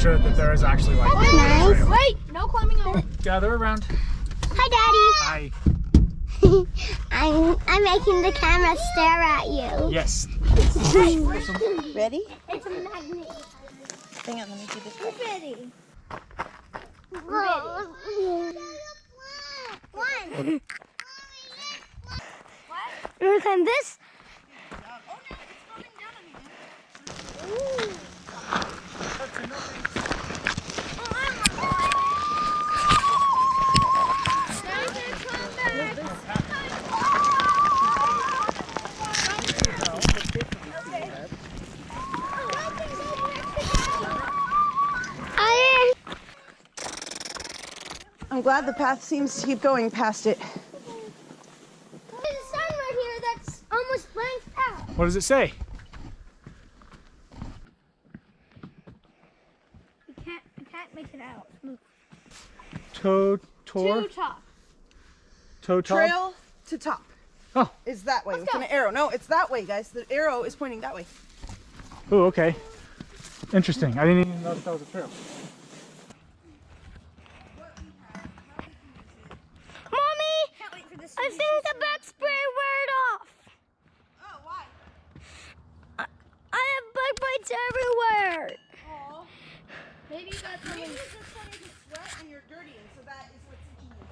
sure that there is actually like. Nice. Wait, no climbing over. Gather around. Hi, Daddy. Hi. I'm making the camera stare at you. Yes. Ready? It's a magnet. Hang on, let me do this. Ready. One. You want to climb this? I'm glad the path seems to keep going past it. There's a sign right here that's almost blanked out. What does it say? You can't make it out. Tour. Two top. Toe top. Trail to top. Oh. Is that way Let's with go. an arrow. No, it's that way, guys. The arrow is pointing that way. Oh, okay. Interesting. I didn't even know that was a trail. Mommy, I think the bug spray word off. Oh, why? I have bug bites everywhere. Oh. Maybe you got Maybe something. you're just starting to sweat and you're dirty, and so that is what's itching you.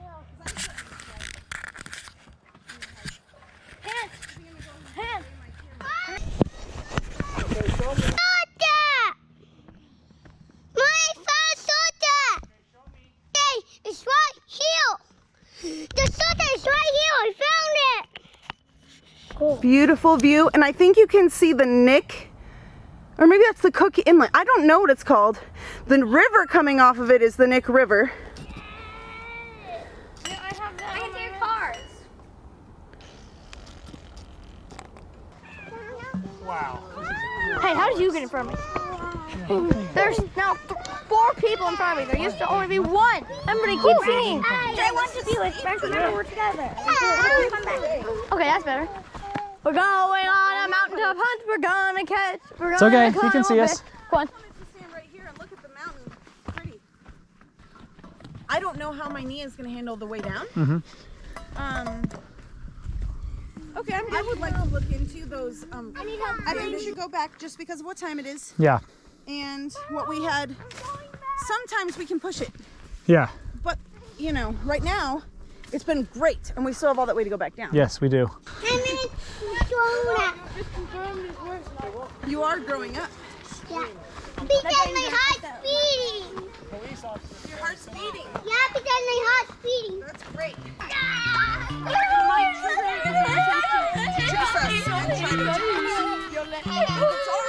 Well, 'cause I'm starting to sweat. Hands. Hands. It's right here. The soda is right here. I found it. Cool. Beautiful view, and I think you can see the Nick, or maybe that's the Cookie Inlet. I don't know what it's called. The river coming off of it is the Nick River. Yeah, I have that. I can see cars. Wow. Hey, how did you get in front of me? There's now 4 people in front of me. There used to only be 1. I'm gonna keep singing. I want to be with friends. Remember, we're together. Okay, that's better. We're going on a mountaintop hunt. We're gonna catch. It's okay. You can see us. Come on. I'm going to stand right here and look at the mountain. Pretty. I don't know how my knee is going to handle the way down. Okay, I would like to look into those. I need help. I think we should go back just because of what time it is Yeah. and what we had. Sometimes we can push it, Yeah. but you know, right now it's been great, and we still have all that way to go back down. Yes, we do. You are growing up. Yeah. Because my heart's beating. Your heart's beating. Yeah, because my heart's beating. That's great. Yeah. Chase us and try to. It's all